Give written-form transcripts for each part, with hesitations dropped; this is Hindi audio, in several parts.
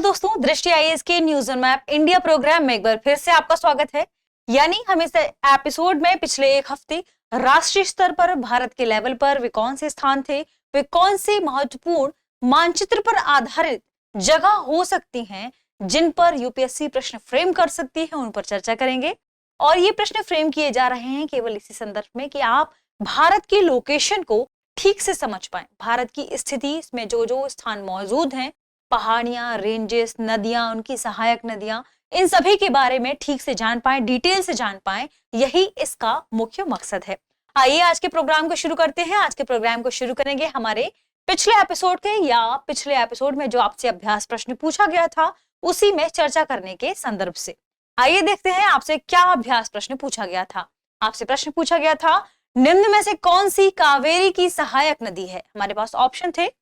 दोस्तों, दृष्टि आईएएस के news on map India programme में एक बार फिर से आपका स्वागत है। यानी हम इस एपिसोड में पिछले एक हफ्ते राष्ट्रीय स्तर पर भारत के लेवल पर वे कौन से स्थान थे, वे कौन से महत्वपूर्ण मानचित्र पर आधारित जगह हो सकती हैं जिन पर यूपीएससी प्रश्न फ्रेम कर सकती है, उन पर चर्चा करेंगे। और ये प्रश्न फ्रेम किए जा रहे हैं केवल इसी संदर्भ में कि आप भारत की लोकेशन को ठीक से समझ पाएं, भारत की स्थिति में जो जो स्थान मौजूद हैं, पहाड़ियां, रेंजेस, नदियां, उनकी सहायक नदियां, इन सभी के बारे में ठीक से जान पाएं, डिटेल से जान पाएं, यही इसका मुख्य मकसद है। आइए आज के प्रोग्राम को शुरू करते हैं। आज के प्रोग्राम को शुरू करेंगे हमारे पिछले एपिसोड के या पिछले एपिसोड में जो आपसे अभ्यास प्रश्न पूछा गया था उसी में चर्चा करने के संदर्भ से। आइए देखते हैं आपसे क्या अभ्यास प्रश्न पूछा गया था। आपसे प्रश्न पूछा गया था, निम्न में से कौन सी कावेरी की सहायक नदी है। हमारे पास ऑप्शन थे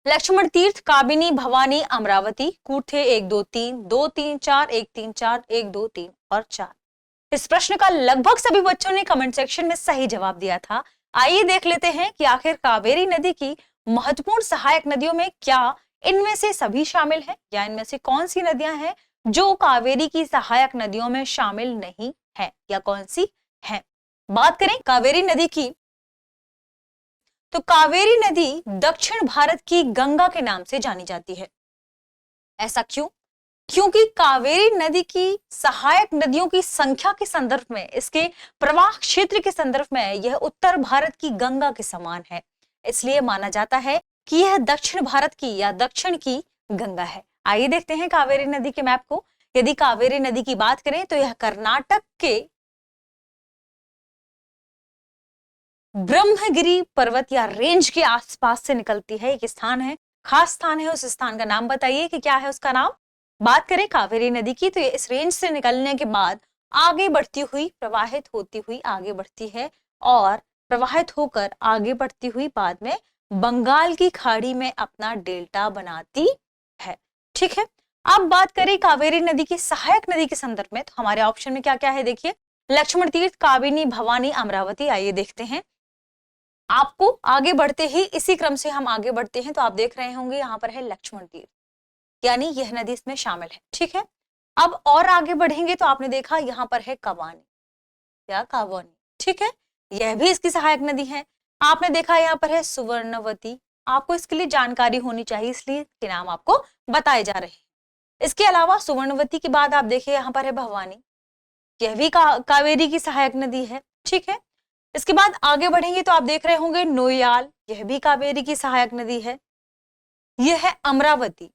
लक्ष्मण तीर्थ, काबिनी, भवानी, अमरावती। कूट थे 1 2 3, 2 3 4, 1 3 4, 1 2 3 और 4। इस प्रश्न का लगभग सभी बच्चों ने कमेंट सेक्शन में सही जवाब दिया था। आइए देख लेते हैं कि आखिर कावेरी नदी की महत्वपूर्ण सहायक नदियों में क्या इनमें से सभी शामिल है या इनमें से कौन सी नदियां हैं जो कावेरी की सहायक नदियों में शामिल नहीं है या कौन सी है। बात करें कावेरी नदी की तो कावेरी नदी दक्षिण भारत की गंगा के नाम से जानी जाती है। ऐसा क्यों? क्योंकि कावेरी नदी की सहायक नदियों की संख्या के संदर्भ में, इसके प्रवाह क्षेत्र के संदर्भ में यह उत्तर भारत की गंगा के समान है। इसलिए माना जाता है कि यह दक्षिण भारत की या दक्षिण की गंगा है। आइए देखते हैं कावेरी नदी के मैप को। यदि कावेरी नदी की बात करें तो यह कर्नाटक के ब्रह्मगिरी पर्वत या रेंज के आसपास से निकलती है। एक स्थान है, खास स्थान है, उस स्थान का नाम बताइए कि क्या है उसका नाम। बात करें कावेरी नदी की तो ये इस रेंज से निकलने के बाद आगे बढ़ती हुई, प्रवाहित होती हुई आगे बढ़ती है और प्रवाहित होकर आगे बढ़ती हुई बाद में बंगाल की खाड़ी में अपना डेल्टा बनाती है। ठीक है, अब बात करें कावेरी नदी की सहायक नदी के संदर्भ में तो हमारे ऑप्शन में क्या क्या है देखिए, लक्ष्मण तीर्थ, काबिनी, भवानी, अमरावती। आइए देखते हैं। आपको आगे बढ़ते ही इसी क्रम से हम आगे बढ़ते हैं तो आप देख रहे होंगे यहाँ पर है लक्ष्मण तीर्थ, यानी यह नदी इसमें शामिल है। ठीक है, अब और आगे बढ़ेंगे तो आपने देखा यहाँ पर है कवानी या कावानी। ठीक है, यह भी इसकी सहायक नदी है। आपने देखा यहाँ पर है सुवर्णवती। आपको इसके लिए जानकारी होनी चाहिए, इसलिए के नाम आपको बताए जा रहे हैं। इसके अलावा सुवर्णवती के बाद आप देखिए यहाँ पर है भवानी, यह भी कावेरी की सहायक नदी है। ठीक है, इसके बाद आगे बढ़ेंगे तो आप देख रहे होंगे नोयाल, यह भी कावेरी की सहायक नदी है। यह है अमरावती,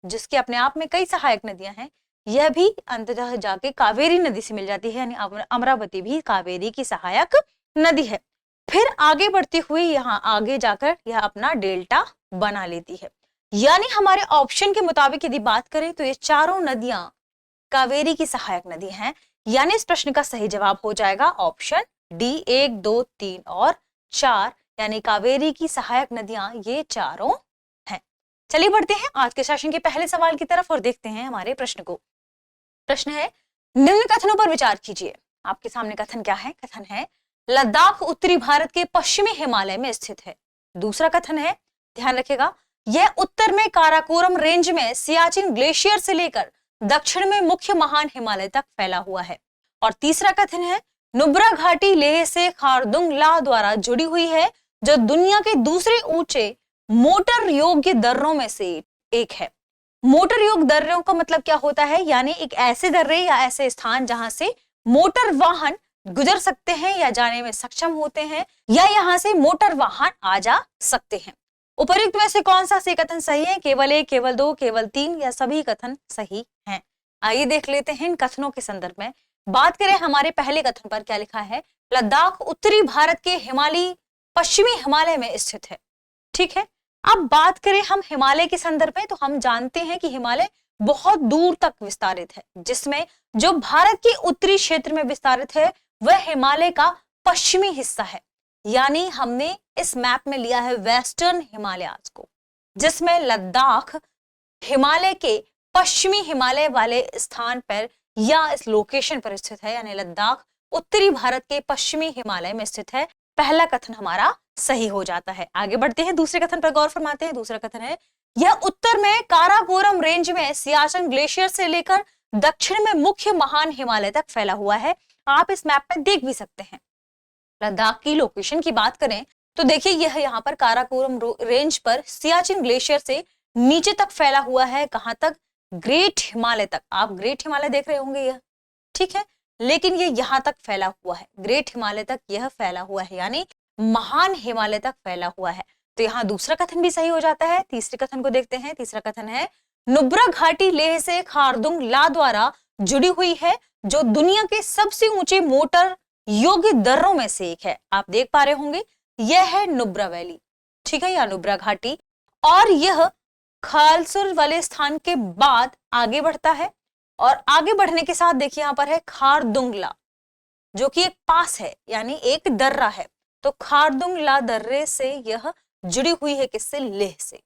जिसके अपने आप में कई सहायक नदियां हैं, यह भी अंततः जाके कावेरी नदी से मिल जाती है, यानी अमरावती भी कावेरी की सहायक नदी है। फिर आगे बढ़ती हुई यहाँ आगे जाकर यह अपना डेल्टा बना लेती है। यानी हमारे ऑप्शन के मुताबिक यदि बात करें तो ये चारों नदियां कावेरी की सहायक नदी हैं। यानी इस प्रश्न का सही जवाब हो जाएगा ऑप्शन डी, 1 2 3 और 4, यानी कावेरी की सहायक नदियां ये चारों हैं। चलिए बढ़ते हैं आज के सेशन के पहले सवाल की तरफ और देखते हैं हमारे प्रश्न को। प्रश्न है, निम्न कथनों पर विचार कीजिए। आपके सामने कथन क्या है? कथन है लद्दाख उत्तरी भारत के पश्चिमी हिमालय में स्थित है। दूसरा कथन है, ध्यान रखिएगा, यह उत्तर में काराकोरम रेंज में सियाचिन ग्लेशियर से लेकर दक्षिण में मुख्य महान हिमालय तक फैला हुआ है। और तीसरा कथन है, नुब्रा घाटी लेह से खारदुंग ला द्वारा जुड़ी हुई है, जो दुनिया के दूसरे ऊंचे मोटर योग्य दर्रों में से एक है। मोटर योग्य दर्रों का मतलब क्या होता है? यानी एक ऐसे दर्रे या ऐसे स्थान जहां से मोटर वाहन गुजर सकते हैं या जाने में सक्षम होते हैं, या यहां से मोटर वाहन आ जा सकते हैं। उपर्युक्त में से कौन सा से कथन सही है? केवल 1, केवल 2, केवल 3 या सभी कथन सही हैं? आइए देख लेते हैं इन कथनों के संदर्भ में। बात करें हमारे पहले कथन पर, क्या लिखा है? लद्दाख उत्तरी भारत के पश्चिमी हिमालय में स्थित है। ठीक है, अब बात करें हम हिमालय के संदर्भ में तो हम जानते हैं कि हिमालय बहुत दूर तक विस्तारित है, जिसमें जो भारत के उत्तरी क्षेत्र में विस्तारित है वह हिमालय का पश्चिमी हिस्सा है। यानी हमने इस मैप में लिया है वेस्टर्न हिमालयाज को, जिसमें लद्दाख हिमालय के पश्चिमी हिमालय वाले स्थान पर या इस लोकेशन पर स्थित है, यानी लद्दाख उत्तरी भारत के पश्चिमी हिमालय में स्थित है। पहला कथन हमारा सही हो जाता है। आगे बढ़ते हैं, दूसरे कथन पर गौर फरमाते हैं। दूसरा कथन है यह उत्तर में काराकोरम रेंज में सियाचिन ग्लेशियर से लेकर दक्षिण में मुख्य महान हिमालय तक फैला हुआ है। आप इस मैप में देख भी सकते हैं। लद्दाख की लोकेशन की बात करें तो देखिए यह यहाँ पर काराकोरम रेंज पर सियाचिन ग्लेशियर से नीचे तक फैला हुआ है। कहां तक? ग्रेट हिमालय तक। आप ग्रेट हिमालय देख रहे होंगे यह, ठीक है, लेकिन ये यहां तक फैला हुआ है, ग्रेट हिमालय तक यह फैला हुआ है, यानी महान हिमालय तक फैला हुआ है। तो यहाँ दूसरा कथन भी सही हो जाता है। तीसरे कथन को देखते हैं। तीसरा कथन है नुब्रा घाटी लेह से खारदुंग ला द्वारा जुड़ी हुई है, जो दुनिया के सबसे ऊंचे मोटर योग्य दर्रों में से एक है। आप देख पा रहे होंगे यह है नुब्रा वैली, ठीक है, या नुब्रा घाटी, और यह खालसुर वाले स्थान के बाद आगे बढ़ता है, और आगे बढ़ने के साथ देखिए यहाँ पर है खारदुंगला, जो कि एक पास है, यानी एक दर्रा है। तो खारदुंगला दर्रे से यह जुड़ी हुई है, किससे? लेह से,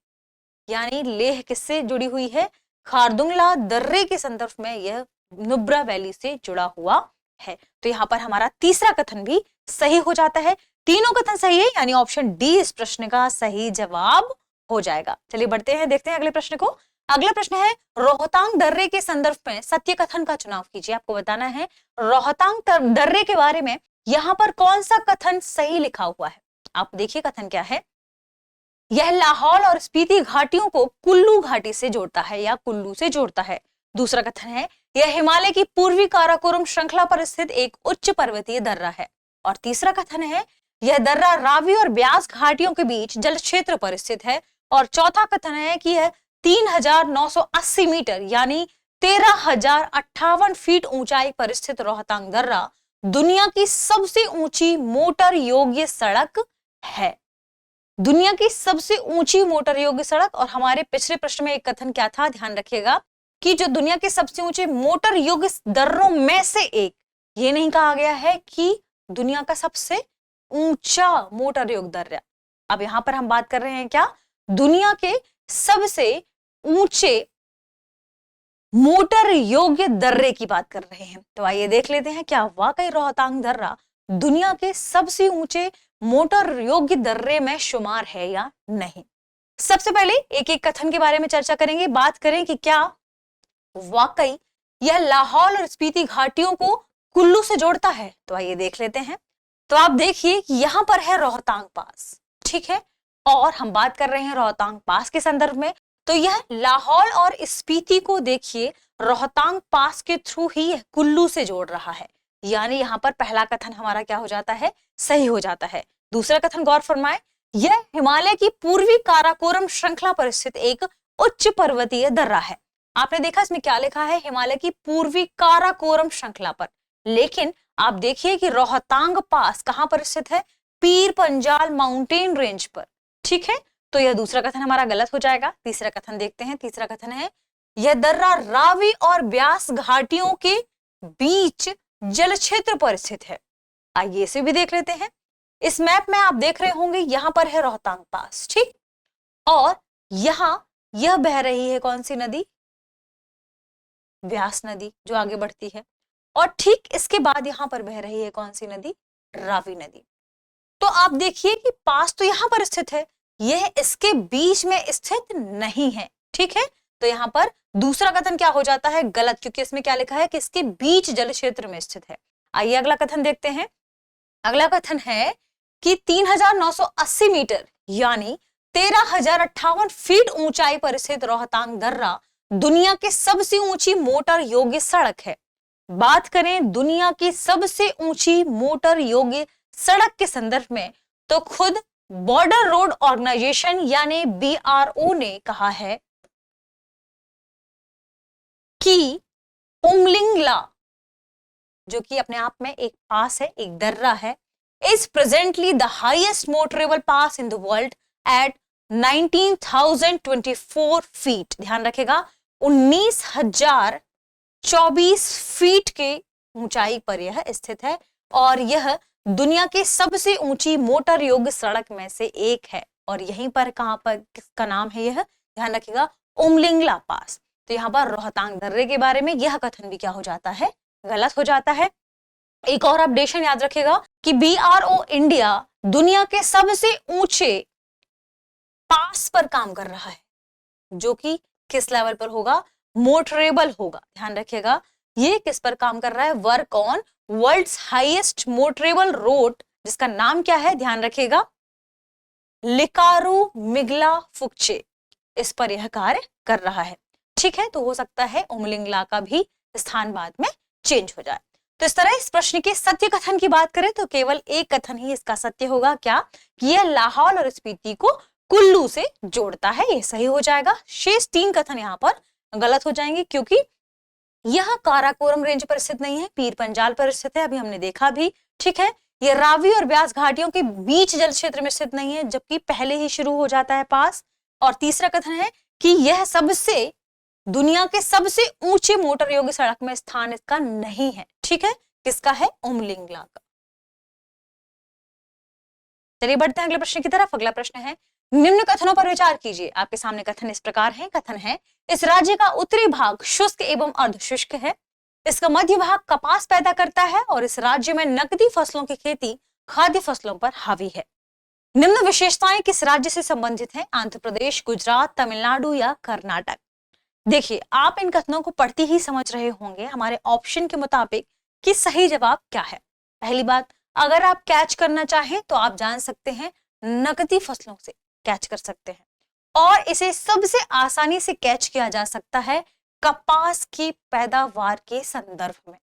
यानी लेह किससे जुड़ी हुई है? खारदुंगला दर्रे के संदर्भ में यह नुब्रा वैली से जुड़ा हुआ है। तो यहाँ पर हमारा तीसरा कथन भी सही हो जाता है। तीनों कथन सही है, यानी ऑप्शन डी इस प्रश्न का सही जवाब हो जाएगा। चलिए बढ़ते हैं, देखते हैं अगले प्रश्न को। अगला प्रश्न है रोहतांग दर्रे के संदर्भ में सत्य कथन का चुनाव कीजिए। आपको बताना है रोहतांग दर्रे के बारे में यहाँ पर कौन सा कथन सही लिखा हुआ है। आप देखिए कथन क्या है। यह लाहौल और स्पीति घाटियों को कुल्लू घाटी से जोड़ता है, या कुल्लू से जोड़ता है। दूसरा कथन है यह हिमालय की पूर्वी काराकोरम श्रृंखला पर स्थित एक उच्च पर्वतीय दर्रा है। और तीसरा कथन है यह दर्रा रावी और ब्यास घाटियों के बीच जल क्षेत्र पर स्थित है। और चौथा कथन है कि यह 3980 मीटर यानी 13,058 फीट ऊंचाई पर स्थित रोहतांग दर्रा दुनिया की सबसे ऊंची मोटर योग्य सड़क है। दुनिया की सबसे ऊंची मोटर योग्य सड़क। और हमारे पिछले प्रश्न में एक कथन क्या था, ध्यान रखिएगा, कि जो दुनिया के सबसे ऊंचे मोटर योग्य दर्रों में से एक, ये नहीं कहा गया है कि दुनिया का सबसे ऊंचा मोटर योग्य दर्रा। अब यहां पर हम बात कर रहे हैं क्या? दुनिया के सबसे ऊंचे मोटर योग्य दर्रे की बात कर रहे हैं। तो आइए देख लेते हैं क्या वाकई रोहतांग दर्रा दुनिया के सबसे ऊंचे मोटर योग्य दर्रे में शुमार है या नहीं। सबसे पहले एक एक कथन के बारे में चर्चा करेंगे, बात करें कि क्या वाकई यह लाहौल और स्पीति घाटियों को कुल्लू से जोड़ता है। तो आइए देख लेते हैं। तो आप देखिए कि यहां पर है रोहतांग पास, ठीक है, और हम बात कर रहे हैं रोहतांग पास के संदर्भ में। तो यह लाहौल और स्पीति को देखिए रोहतांग पास के थ्रू ही यह कुल्लू से जोड़ रहा है, यानी यहां पर पहला कथन हमारा क्या हो जाता है? सही हो जाता है। दूसरा कथन गौर फरमाए, यह हिमालय की पूर्वी काराकोरम श्रृंखला पर स्थित एक उच्च पर्वतीय दर्रा है। आपने देखा इसमें क्या लिखा है? हिमालय की पूर्वी काराकोरम श्रृंखला पर, लेकिन आप देखिए कि रोहतांग पास कहां पर स्थित है? पीर पंजाल माउंटेन रेंज पर, ठीक है। तो यह दूसरा कथन हमारा गलत हो जाएगा। तीसरा कथन देखते हैं। तीसरा कथन है यह दर्रा रावी और ब्यास घाटियों के बीच जल क्षेत्र पर स्थित है। आइए इसे भी देख लेते हैं। इस मैप में आप देख रहे होंगे यहां पर है रोहतांग पास, ठीक, और यहां यह बह रही है कौन सी नदी? ब्यास नदी, जो आगे बढ़ती है, और ठीक इसके बाद यहां पर बह रही है कौन सी नदी? रावी नदी। तो आप देखिए कि पास तो यहां पर स्थित है, यह इसके बीच में स्थित नहीं है, ठीक है। तो यहां पर दूसरा कथन क्या हो जाता है? गलत, क्योंकि इसमें क्या लिखा है कि इसके बीच जल क्षेत्र में स्थित है। आइए अगला कथन देखते हैं। अगला कथन है कि 3980 मीटर यानी 13,058 फीट ऊंचाई पर स्थित रोहतांग दर्रा दुनिया की सबसे ऊंची मोटर योग्य सड़क है। बात करें दुनिया की सबसे ऊंची मोटर योग्य सड़क के संदर्भ में, तो खुद बॉर्डर रोड ऑर्गेनाइजेशन यानी BRO ने कहा है कि उमलिंगला, जो कि अपने आप में एक पास है, एक दर्रा है, is presently the highest motorable pass in the world at 19,024 feet। ध्यान रखेगा 19,024 फीट के ऊंचाई पर यह स्थित है, और यह दुनिया की सबसे ऊंची मोटर योग्य सड़क में से एक है। और यहीं पर कहां पर किसका नाम है यह? ध्यान रखिएगा उमलिंगला पास। तो यहाँ पर रोहतांग दर्रे के बारे में यह कथन भी क्या हो जाता है? गलत हो जाता है। एक और अपडेशन याद रखिएगा कि BRO इंडिया दुनिया के सबसे ऊंचे पास पर काम कर रहा है। जो कि किस लेवल पर होगा, मोटरेबल होगा। ध्यान रखिएगा, ये किस पर काम कर रहा है, work on world's highest motorable road, जिसका नाम क्या है, ध्यान रखिएगा, लिकारू मिगला फुक्चे, इस पर यह कार्य कर रहा है। ठीक है, तो हो सकता है उमलिंगला का भी स्थान बाद में चेंज हो जाए। तो इस तरह इस प्रश्न के सत्य कथन की बात करें तो केवल एक कथन ही इसका सत्य होगा, क्या, कि यह लाहौल और स्पीति को कुल्लू से जोड़ता है, ये सही हो जाएगा। शेष 3 कथन यहाँ पर गलत हो जाएंगे, क्योंकि यह काराकोरम रेंज पर स्थित नहीं है, पीर पंजाल पर स्थित है, अभी हमने देखा भी। ठीक है, यह रावी और ब्यास घाटियों के बीच जल क्षेत्र में स्थित नहीं है, जबकि पहले ही शुरू हो जाता है पास। और तीसरा कथन है कि यह सबसे दुनिया के सबसे ऊंचे मोटर योग्य सड़क में स्थान इसका नहीं है। ठीक है, किसका है, उमलिंगला का। चलिए बढ़ते हैं अगले प्रश्न की तरफ। अगला प्रश्न है, निम्न कथनों पर विचार कीजिए। आपके सामने कथन इस प्रकार है। कथन है, इस राज्य का उत्तरी भाग शुष्क एवं अर्धशुष्क है, इसका मध्य भाग कपास पैदा करता है और इस राज्य में नकदी फसलों की खेती खाद्य फसलों पर हावी है। निम्न विशेषताएं किस राज्य से संबंधित हैं, आंध्र प्रदेश, गुजरात, तमिलनाडु या कर्नाटक। देखिए, आप इन कथनों को पढ़ते ही समझ रहे होंगे हमारे ऑप्शन के मुताबिक कि सही जवाब क्या है। पहली बात, अगर आप कैच करना चाहें तो आप जान सकते हैं नकदी फसलों से कैच कर सकते हैं, और इसे सबसे आसानी से कैच किया जा सकता है कपास की पैदावार के संदर्भ में,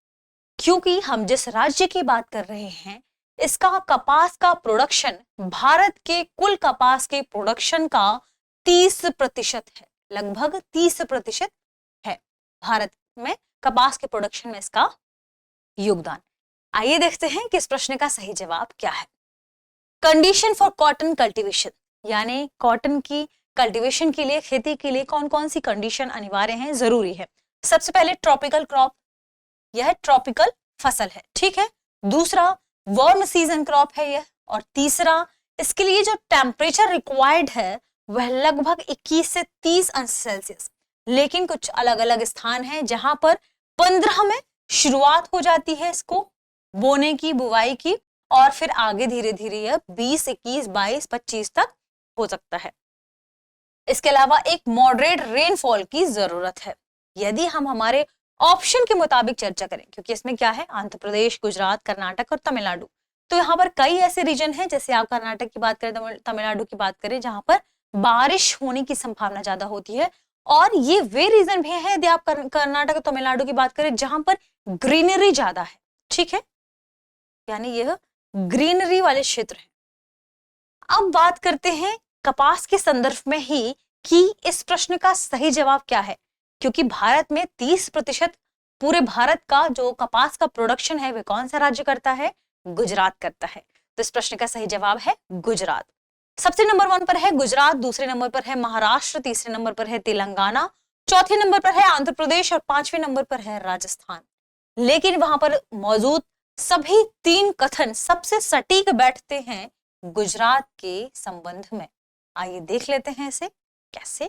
क्योंकि हम जिस राज्य की बात कर रहे हैं इसका कपास का प्रोडक्शन भारत के कुल कपास के प्रोडक्शन का 30% है, लगभग 30% है भारत में कपास के प्रोडक्शन में इसका योगदान। आइए देखते हैं कि इस प्रश्न का सही जवाब क्या है। कंडीशन फॉर कॉटन कल्टीवेशन, यानी कॉटन की कल्टीवेशन के लिए, खेती के लिए कौन कौन सी कंडीशन अनिवार्य हैं, जरूरी है। सबसे पहले ट्रॉपिकल क्रॉप, यह ट्रॉपिकल फसल है। ठीक है, दूसरा वार्म सीजन क्रॉप है यह, और तीसरा इसके लिए जो टेम्परेचर रिक्वायर्ड है वह लगभग 21 से 30 अंश सेल्सियस, लेकिन कुछ अलग अलग स्थान हैं जहां पर 15 में शुरुआत हो जाती है इसको बोने की, बुवाई की, और फिर आगे धीरे धीरे यह 20, 21, 22, 25 तक हो सकता है। इसके अलावा एक मॉडरेट रेनफॉल की जरूरत है। यदि हम हमारे ऑप्शन के मुताबिक चर्चा करें, क्योंकि इसमें क्या है, आंध्र प्रदेश, गुजरात, कर्नाटक और तमिलनाडु, तो यहाँ पर कई ऐसे रीजन हैं, जैसे आप कर्नाटक की बात करें, तमिलनाडु की बात करें, जहां पर बारिश होने की संभावना ज्यादा होती है। और ये वे रीजन भी है, यदि आप कर्नाटक और तमिलनाडु की बात करें, जहां पर ग्रीनरी ज्यादा है। ठीक है, यानी यह ग्रीनरी वाले क्षेत्र है। अब बात करते हैं कपास के संदर्भ में ही कि इस प्रश्न का सही जवाब क्या है, क्योंकि भारत में 30% पूरे भारत का जो कपास का प्रोडक्शन है वह कौन सा राज्य करता है, गुजरात करता है। तो इस प्रश्न का सही जवाब है गुजरात। सबसे नंबर 1 पर है गुजरात, दूसरे नंबर पर है महाराष्ट्र, तीसरे नंबर पर है तेलंगाना, चौथे नंबर पर है आंध्र प्रदेश और 5वें नंबर पर है राजस्थान। लेकिन वहां पर मौजूद सभी 3 कथन सबसे सटीक बैठते हैं गुजरात के संबंध में। आइए देख लेते हैं इसे कैसे,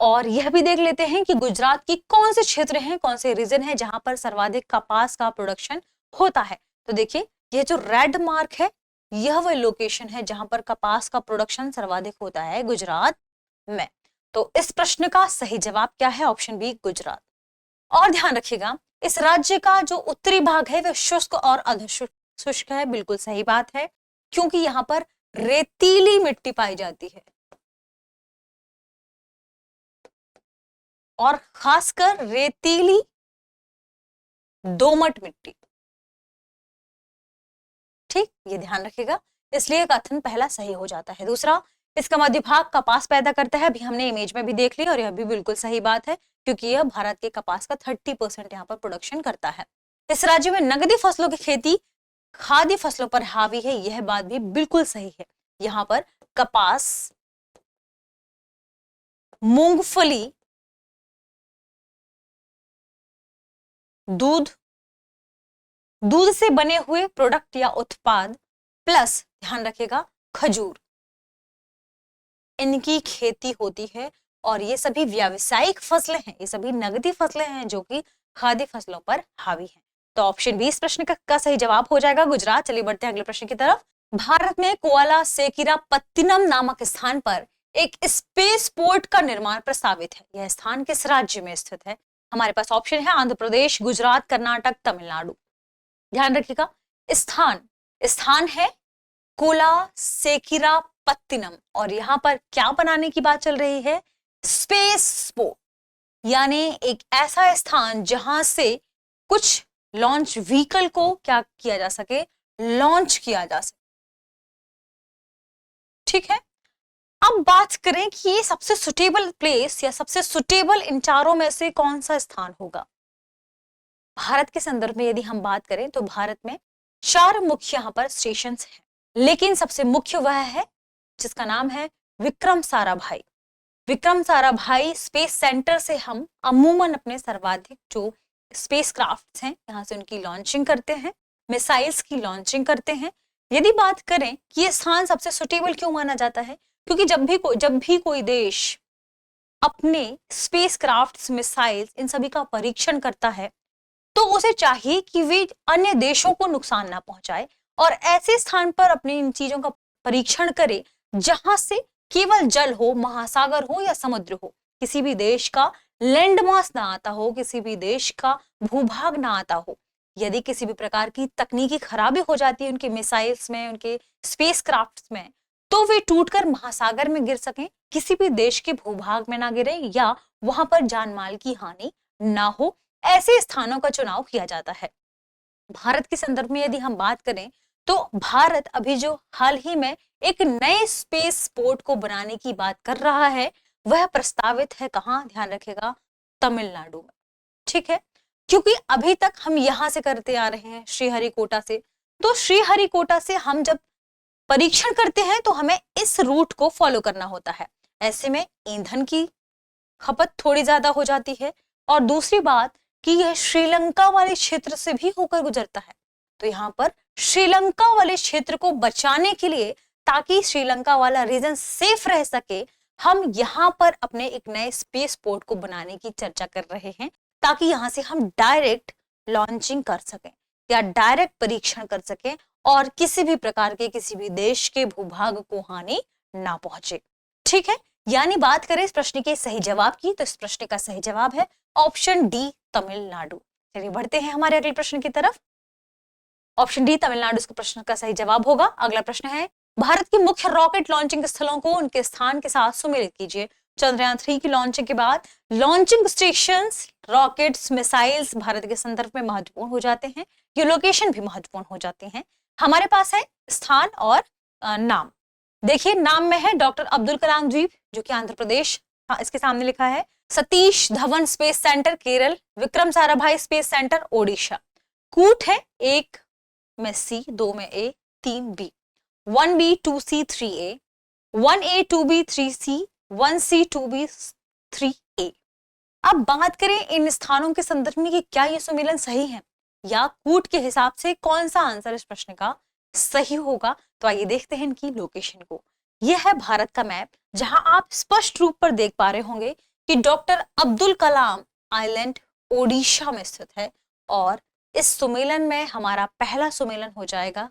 और यह भी देख लेते हैं कि गुजरात की कौन से क्षेत्र हैं, कौन से रीजन है जहां पर सर्वाधिक कपास का प्रोडक्शन होता है। तो देखिए, यह जो रेड मार्क है यह वह लोकेशन है जहां पर कपास का प्रोडक्शन सर्वाधिक होता है, गुजरात में। तो इस प्रश्न का सही जवाब क्या है, ऑप्शन बी, गुजरात। और ध्यान रखिएगा, इस राज्य का जो उत्तरी भाग है वह शुष्क और अर्धशुष्क है, बिल्कुल सही बात है, क्योंकि यहां पर रेतीली मिट्टी पाई जाती है, और खासकर रेतीली दोमट मिट्टी। ठीक, ये ध्यान रखिएगा, इसलिए कथन पहला सही हो जाता है। दूसरा, इसका मध्य भाग कपास पैदा करता है, अभी हमने इमेज में भी देख ली, और यह भी बिल्कुल सही बात है, क्योंकि यह भारत के कपास का 30% यहाँ पर प्रोडक्शन करता है। इस राज्य में नकदी फसलों की खेती खाद्य फसलों पर हावी है, यह बात भी बिल्कुल सही है। यहाँ पर कपास, मूंगफली, दूध से बने हुए प्रोडक्ट या उत्पाद, प्लस ध्यान रखिएगा खजूर, इनकी खेती होती है। और ये सभी व्यावसायिक फसलें हैं, ये सभी नगदी फसलें हैं जो कि खाद्य फसलों पर हावी हैं। तो ऑप्शन बी इस प्रश्न का सही जवाब हो जाएगा, गुजरात। चलिए बढ़ते हैं अगले प्रश्न की तरफ। भारत में कुआला सेकिरा पत्तिनम नामक स्थान पर एक स्पेस पोर्ट का निर्माण प्रस्तावित है? यह स्थान किस राज्य में स्थित है? हमारे पास ऑप्शन है आंध्र प्रदेश, गुजरात, कर्नाटक, तमिलनाडु। ध्यान रखिएगा, स्थान स्थान है कोलासेकिरापत्तिनम, और यहां पर क्या बनाने की बात चल रही है? स्पेस पोर्ट, यानी एक ऐसा स्थान जहां से कुछ लॉन्च व्हीकल को क्या किया जा सके? लॉन्च किया जा सके। ठीक है, अब बात करें कि ये सबसे सुटेबल प्लेस या सबसे सुटेबल इन चारों में से कौन सा स्थान होगा? भारत के संदर्भ में यदि हम बात करें तो भारत में 4 मुख्य यहाँ पर स्टेशन हैं, लेकिन सबसे मुख्य वह है जिसका नाम है विक्रम साराभाई। विक्रम साराभाई स्पेस सेंटर से हम अमूमन अपने सर्वाधिक जो स्पेस क्राफ्ट हैं यहाँ से उनकी लॉन्चिंग करते हैं, मिसाइल्स की लॉन्चिंग करते हैं। यदि बात करें कि ये स्थान सबसे सुटेबल क्यों माना जाता है, क्योंकि जब भी कोई देश अपने स्पेस क्राफ्ट, मिसाइल्स, इन सभी का परीक्षण करता है तो उसे चाहिए कि वे अन्य देशों को नुकसान ना पहुंचाए और ऐसे स्थान पर अपनी इन चीजों का परीक्षण करे जहां से केवल जल हो, महासागर हो या समुद्र हो, किसी भी देश का लैंडमास ना आता हो, किसी भी देश का भूभाग ना आता हो। यदि किसी भी प्रकार की तकनीकी खराबी हो जाती है उनके मिसाइल्स में, उनके स्पेस क्राफ्ट्स में, तो वे टूटकर महासागर में गिर सकें, किसी भी देश के भूभाग में ना गिरे या वहां पर जान माल की हानि ना हो, ऐसे स्थानों का चुनाव किया जाता है। भारत के संदर्भ में यदि हम बात करें तो भारत अभी जो हाल ही में एक नए स्पेस पोर्ट को बनाने की बात कर रहा है वह प्रस्तावित है कहां? ध्यान रखेगा, तमिलनाडु में। ठीक है, क्योंकि अभी तक हम यहां से करते आ रहे हैं श्रीहरिकोटा से, तो श्रीहरिकोटा से हम जब परीक्षण करते हैं तो हमें इस रूट को फॉलो करना होता है। ऐसे में ईंधन की खपत थोड़ी ज्यादा हो जाती है और दूसरी बात कि यह श्रीलंका वाले क्षेत्र से भी होकर गुजरता है। तो यहाँ पर श्रीलंका वाले क्षेत्र को बचाने के लिए, ताकि श्रीलंका वाला रीजन सेफ रह सके, हम यहाँ पर अपने एक नए स्पेस पोर्ट को बनाने की चर्चा कर रहे हैं, ताकि यहाँ से हम डायरेक्ट लॉन्चिंग कर सकें या डायरेक्ट परीक्षण कर सकें और किसी भी प्रकार के किसी भी देश के भूभाग को हानि ना पहुंचे। ठीक है, यानी बात करें इस प्रश्न के सही जवाब की, तो इस प्रश्न का सही जवाब है ऑप्शन डी, तमिलनाडु। चलिए बढ़ते हैं हमारे अगले प्रश्न की तरफ। ऑप्शन डी तमिलनाडु इसके प्रश्न का सही जवाब होगा। अगला प्रश्न है, भारत के मुख्य रॉकेट लॉन्चिंग स्थलों को उनके स्थान के साथ सुमेलित कीजिए। चंद्रयान 3 की लॉन्चिंग के बाद launching stations, rockets, missiles Bharat के संदर्भ में महत्वपूर्ण हो जाते हैं, ये लोकेशन भी महत्वपूर्ण हो जाते हैं। हमारे पास है स्थान और नाम। देखिए, नाम में है डॉक्टर अब्दुल कलाम द्वीप जो कि आंध्र प्रदेश, इसके सामने लिखा है Satish Dhawan space centre Kerala, Vikram Sarabhai space centre Odisha. कूट है 1 में सी, 2 में ए, 3 B, 1B 2C 3A, 1A 2B 3C, 1C 2B 3A। अब बात करें इन स्थानों के संदर्भ में कि क्या ये सुमेलन सही है या कूट के हिसाब से कौन सा आंसर इस प्रश्न का सही होगा, तो आइए देखते हैं इनकी लोकेशन को। यह है भारत का मैप, जहां आप स्पष्ट रूप पर देख पा रहे होंगे कि डॉक्टर अब्दुल कलाम आइलैंड ओडिशा में स्थित है और इस सुमेलन में हमारा पहला सुमेलन हो जाएगा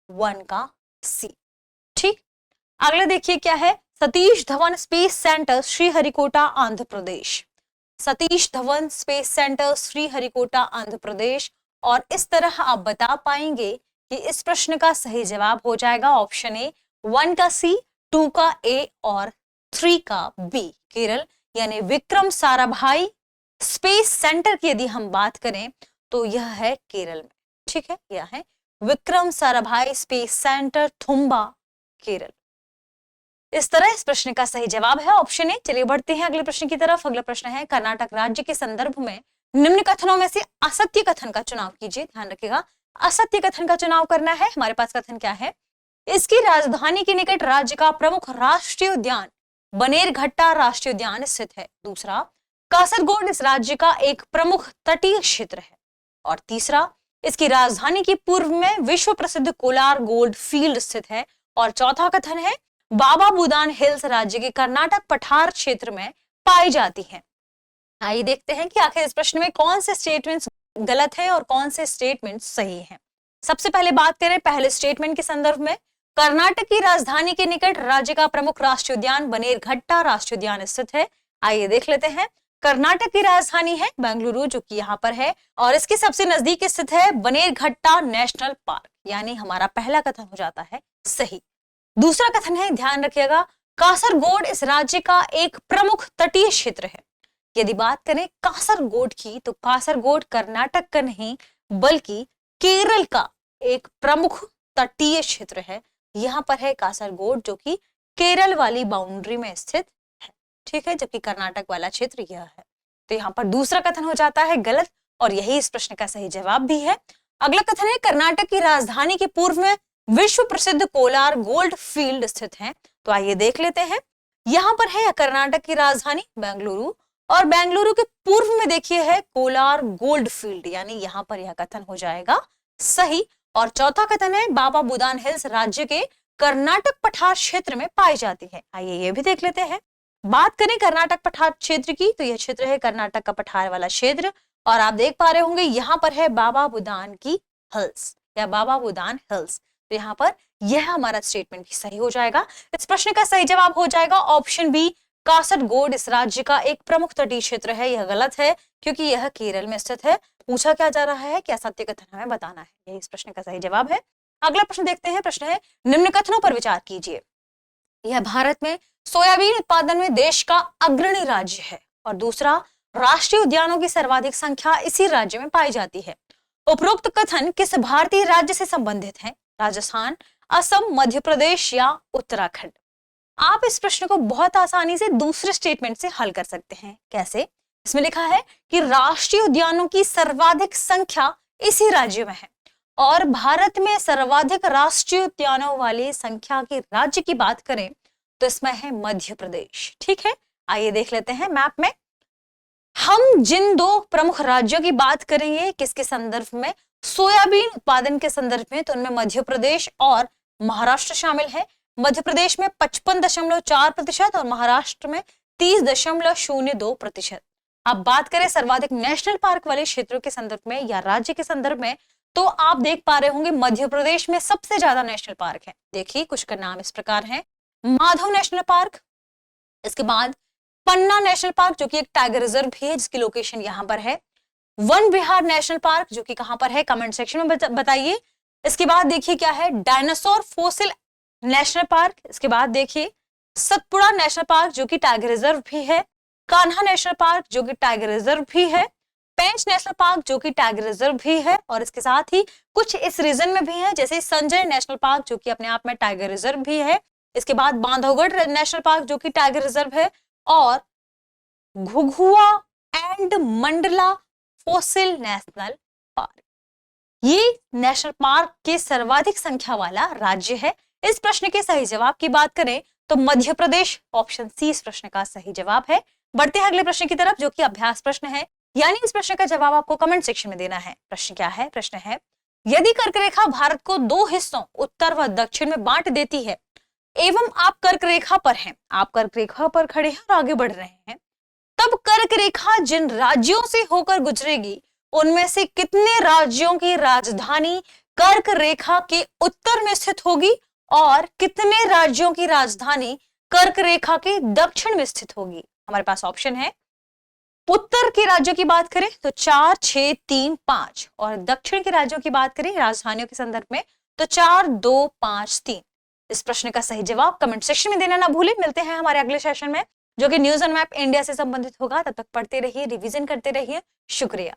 1 का सी। ठीक, अगला देखिए क्या है, Satish Dhawan space centre Sriharikota Andhra Pradesh. Satish Dhawan space centre Sriharikota Andhra Pradesh, और इस तरह आप बता पाएंगे कि इस प्रश्न का सही जवाब हो जाएगा ऑप्शन ए 1 का सी, 2 का ए और 3 का बी, केरल, यानी विक्रम साराभाई स्पेस सेंटर की यदि हम बात करें तो यह है केरल में। ठीक है, यह है विक्रम साराभाई स्पेस सेंटर थुम्बा, केरल। इस तरह इस प्रश्न का सही जवाब है ऑप्शन ए। चलिए बढ़ते हैं अगले प्रश्न की तरफ। अगला प्रश्न है, कर्नाटक राज्य के संदर्भ में निम्न कथनों में से असत्य कथन का चुनाव कीजिए। ध्यान रखिएगा, असत्य कथन का चुनाव करना है। हमारे पास कथन क्या है, इसकी राजधानी के निकट राज्य का प्रमुख राष्ट्रीय उद्यान बनेरघट्टा राष्ट्रीय उद्यान स्थित है। दूसरा, कासरगोड इस राज्य का एक प्रमुख तटीय क्षेत्र है। और तीसरा, इसकी राजधानी के पूर्व में विश्व प्रसिद्ध कोलार गोल्ड फील्ड स्थित है। और चौथा कथन है, बाबा बुदान हिल्स राज्य के कर्नाटक पठार क्षेत्र में पाई जाती है। आइए देखते हैं कि आखिर इस प्रश्न में कौन से स्टेटमेंट्स गलत है और कौन से स्टेटमेंट्स सही हैं। सबसे पहले बात करें पहले स्टेटमेंट के संदर्भ में, कर्नाटक की राजधानी के निकट राज्य का प्रमुख राष्ट्रीय उद्यान बनेरघट्टा राष्ट्रीय उद्यान स्थित है। आइए देख लेते हैं। कर्नाटक की राजधानी है बेंगलुरु, जो कि यहाँ पर है, और इसके सबसे नजदीक स्थित है बनेरघट्टा नेशनल पार्क, यानी हमारा पहला कथन हो जाता है सही। दूसरा कथन है, ध्यान रखिएगा, कासरगोड इस राज्य का एक प्रमुख तटीय क्षेत्र है। यदि बात करें कासरगोड की, तो कासरगोड कर्नाटक का नहीं बल्कि केरल का एक प्रमुख तटीय क्षेत्र है। यहाँ पर है कासरगोड, जो कि केरल वाली बाउंड्री में स्थित है, ठीक है, जबकि कर्नाटक वाला क्षेत्र यह है। तो यहाँ पर दूसरा कथन हो जाता है गलत, और यही इस प्रश्न का सही जवाब भी है। अगला कथन है, कर्नाटक की राजधानी के पूर्व में विश्व प्रसिद्ध कोलार गोल्ड फील्ड स्थित है। तो आइए देख लेते हैं। यहाँ पर है कर्नाटक की राजधानी बेंगलुरु, और बेंगलुरु के पूर्व में देखिए है कोलार गोल्ड फील्ड, यानी यहाँ पर यह कथन हो जाएगा सही। और चौथा कथन है, बाबा बुदान हिल्स राज्य के कर्नाटक पठार क्षेत्र में पाई जाती है। आइए ये भी देख लेते हैं। बात करें कर्नाटक पठार क्षेत्र की, तो यह क्षेत्र है कर्नाटक का पठार वाला क्षेत्र, और आप देख पा रहे होंगे यहाँ पर है बाबा बुदान की हिल्स या बाबा बुदान हिल्स। तो यहाँ पर यह हमारा स्टेटमेंट भी सही हो जाएगा। इस प्रश्न का सही जवाब हो जाएगा ऑप्शन बी, कासरगोड इस राज्य का एक प्रमुख तटीय क्षेत्र है। यह गलत है क्योंकि यह केरल में स्थित है। पूछा क्या जा रहा है, क्या सत्य कथन हमें बताना है, यही इस प्रश्न का सही जवाब है। अगला प्रश्न देखते हैं। प्रश्न है, निम्न कथनों पर विचार कीजिए। यह भारत में सोयाबीन उत्पादन में देश का अग्रणी राज्य है, और दूसरा, राष्ट्रीय उद्यानों की सर्वाधिक संख्या इसी राज्य में पाई जाती है। उपरोक्त कथन किस भारतीय राज्य से संबंधित है? राजस्थान, असम, मध्य प्रदेश या उत्तराखंड? आप इस प्रश्न को बहुत आसानी से दूसरे स्टेटमेंट से हल कर सकते हैं। कैसे? इसमें लिखा है कि राष्ट्रीय उद्यानों की सर्वाधिक संख्या इसी राज्य में है, और भारत में सर्वाधिक राष्ट्रीय उद्यानों वाली संख्या के राज्य की बात करें तो इसमें है मध्य प्रदेश। ठीक है, आइए देख लेते हैं मैप में। हम जिन दो प्रमुख राज्यों की बात करेंगे किसके संदर्भ में, सोयाबीन उत्पादन के संदर्भ में, तो उनमें मध्य प्रदेश और महाराष्ट्र शामिल है। मध्य प्रदेश में 55.4% और महाराष्ट्र में 30.02%। अब बात करें सर्वाधिक नेशनल पार्क वाले क्षेत्रों के संदर्भ में या राज्य के संदर्भ में, तो आप देख पा रहे होंगे मध्य प्रदेश में सबसे ज्यादा नेशनल पार्क है। देखिए कुछ का नाम इस प्रकार है, माधव नेशनल पार्क, इसके बाद पन्ना नेशनल पार्क जो कि एक टाइगर रिजर्व भी है जिसकी लोकेशन यहाँ पर है, वन विहार नेशनल पार्क जो कि कहां पर है, कमेंट सेक्शन में बताइए। इसके बाद देखिए क्या है, डायनासोर फोसिल नेशनल पार्क, इसके बाद देखिए सतपुड़ा नेशनल पार्क जो कि टाइगर रिजर्व भी है, कान्हा नेशनल पार्क जो कि टाइगर रिजर्व भी है, पेंच नेशनल पार्क जो कि टाइगर रिजर्व भी है, और इसके साथ ही कुछ इस रीजन में भी है जैसे संजय नेशनल पार्क जो कि अपने आप में टाइगर रिजर्व भी है। इसके बाद बांधवगढ़ नेशनल पार्क जो कि टाइगर रिजर्व है, और Ghughua and Mandla fossil national park, ये नेशनल पार्क के सर्वाधिक संख्या वाला राज्य है। इस प्रश्न के सही जवाब की बात करें तो मध्य प्रदेश, ऑप्शन सी इस प्रश्न का सही जवाब है। बढ़ते हैं अगले प्रश्न की तरफ जो कि अभ्यास प्रश्न है, यानी इस प्रश्न का जवाब आपको कमेंट सेक्शन में देना है। प्रश्न क्या है? प्रश्न है, यदि कर्क रेखा भारत को दो हिस्सों उत्तर व दक्षिण में बांट देती है एवं आप कर्क रेखा पर हैं, आप कर्क रेखा पर खड़े हैं और आगे बढ़ रहे हैं, तब कर्क रेखा जिन राज्यों से होकर गुजरेगी उनमें से कितने राज्यों की राजधानी कर्क रेखा के उत्तर में स्थित होगी और कितने राज्यों की राजधानी कर्क रेखा के दक्षिण में स्थित होगी? हमारे पास ऑप्शन है, उत्तर के राज्यों की बात करें तो 4, 6, 3, 5, और दक्षिण के राज्यों की बात करें राजधानियों के संदर्भ में तो 4, 2, 5, 3। इस प्रश्न का सही जवाब कमेंट सेक्शन में देना ना भूलें। मिलते हैं हमारे अगले सेशन में जो कि न्यूज ऑन मैप इंडिया से संबंधित होगा। तब तक पढ़ते रहिए, रिवीजन करते रहिए। शुक्रिया।